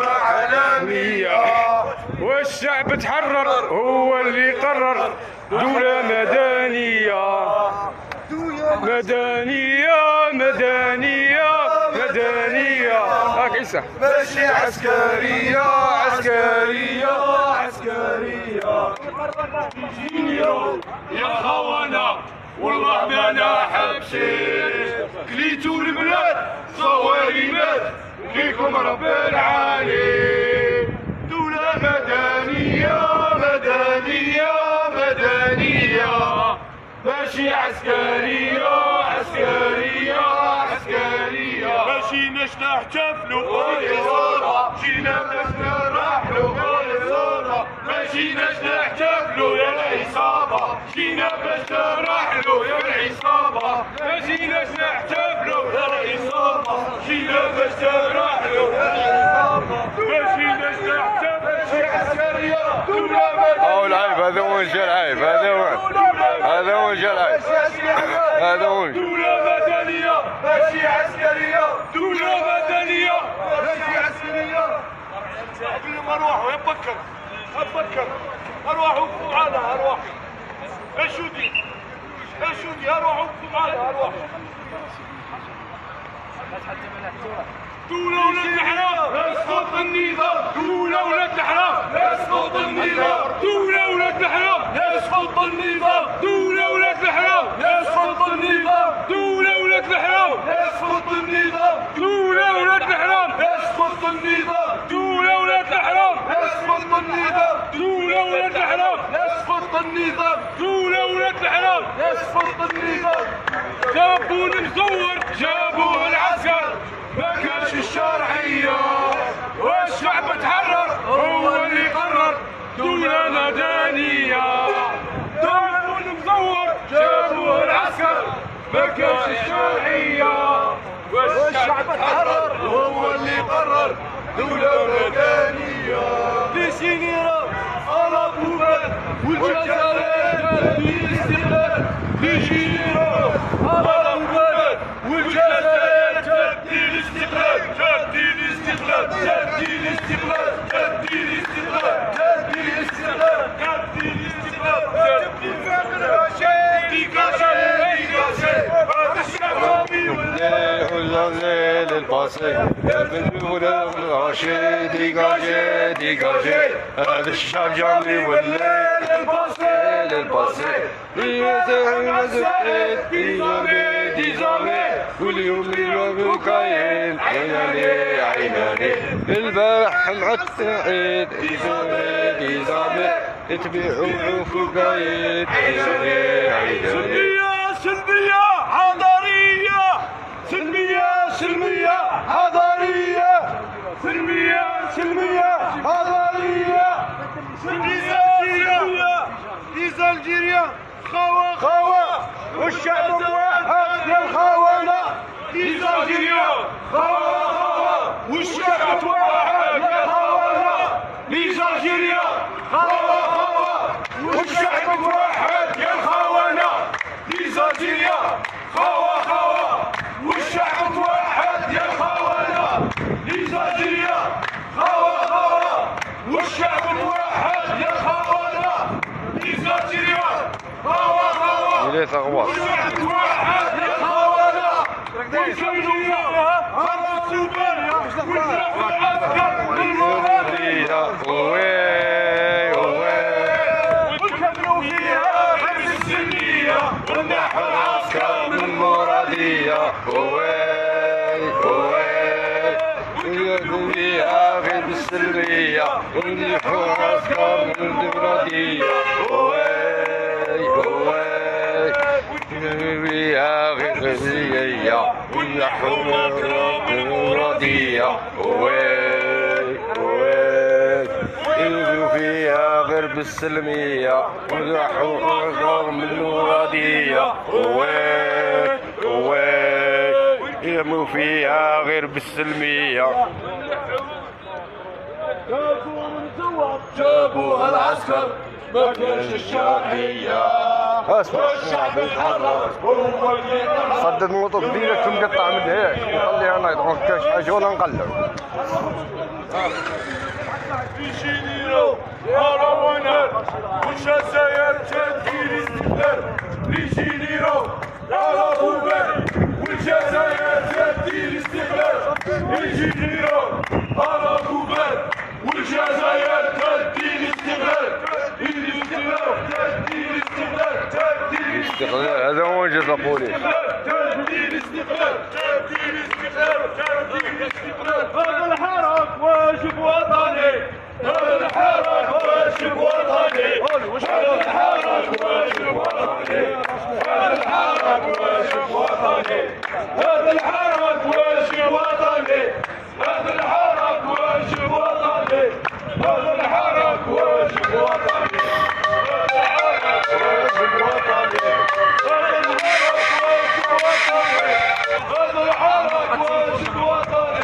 عالمية والشعب تحرر هو اللي قرر دولة مدنية مدنية مدنية مدنية عيسى ماشي عسكرية عسكرية عسكرية يا خونة والله ما انا حبسي كليتو البلاد صواريمات فيكم رب العالي دولة مدنية مدنية مدنية ماشي عسكرية عسكرية عسكرية ماشيناش نحتفلوا جينا باش نرحلوا ماشيناش نحتفلوا يا العصابة جينا باش نرحلوا يا العصابة ماشيناش نحتفلوا يا العصابة جينا باش نرحلوا يا العصابة ماشيناش نحتفلوا ماشي عسكرية دولة مدنية او العيب هذا هو الجا العيب هذا هو الجا العيب هذا هو دولة مدنية ماشي عسكرية دولة مدنية ماشي عسكرية قبل ما اروحوا يبكر اروحوا معانا اروحوا اشودي اروحوا معانا اروحوا دولة ولاد الحرام اسقط النظام دولة ولاد الحرام اسقط النظام دولة ولاد الحرام اسقط النظام دولة ولاد الحرام اسقط النظام دولة ولاد الحرام اسقط النظام دولة ولاد الحرام اسقط النظام دولة ولاد الحرام اسقط النظام دولة ولاد الحرام اسقط النظام دولة ولاد الحرام اسقط النظام جابوا المزور جابوا العسكر ما كانش الشرعية والشعب تحرر هو اللي قرر دولة مدنية جابوا المزور جابوا العسكر ما كانش الشرعية والشعب تحرر هو اللي قرر دولة مدنية في سينيرا طلب وبات والجزائر في الاستقلال في سينيرا طلب وبات والجزائر تبدي الاستقلال تبدي الاستقلال تبدي الاستقلال تبدي الاستقلال تبدي الاستقلال تبدي الاستقلال تبدي الفقر ديكاشي هذا الشعبي الليل الباسي الغاشي ديكاشي هذا الشعب جامي والليل الباسي ديزامي كل يوم يوم كاين عيناني البارح مع التعيد ديزامي تبيعوا فوقايد عيناني سلمية حضارية سلمية حضارية سلمية حضارية في الجيريا خوا والشعب موحد يا الخونة في الجيريا خوا والشعب واحد يا الخونة في الجيريا خوا والشعب واحد يا الخونة في الجيريا خوا والشعب واحد يا الخونة في الجيريا خوا والشعب واحد يا الخونة في الجيريا خوا إليه تغوط والشعب واحد يا الخونة والجمهورية هذا السودان والشعب العسكر والمرادية والكفلوا فيها غير السلمية والنحو العسكر من المرادية فيها غير بالسلمية والنحو عسكر من الديمقراطية فيها غير بالسلمية والنحو عسكر من الديمقراطية فيها غير بالسلمية والنحو عسكر من الديمقراطية يمو فيها غير بالسلمية جابوها العسكر ما كانش الشرعية اسمع صدد الموطور ديالك تنقطع من هيك وخليها نايض ما كاش حاجه ولا نقلب ليجينيرو هربنا والجزائر تدير استقلال ليجينيرو هربنا والجزائر تدير استقلال ليجينيرو هربنا والجزائر تدير استقلال الاستقلال هذا هو وجه البوليس تدير استقلال تدير استقلال تدير استقلال هذا الحراك واجب وطني هذا الحراك واجب وطني هذا الحراك واجب وطني هذا الحراك واجب وطني هذا الحراك واجب وطني هذا الحراك واجب وطني هذا الحراك واجب وطني هذا الحراك واجب وطني هذا الحراك واجب وطني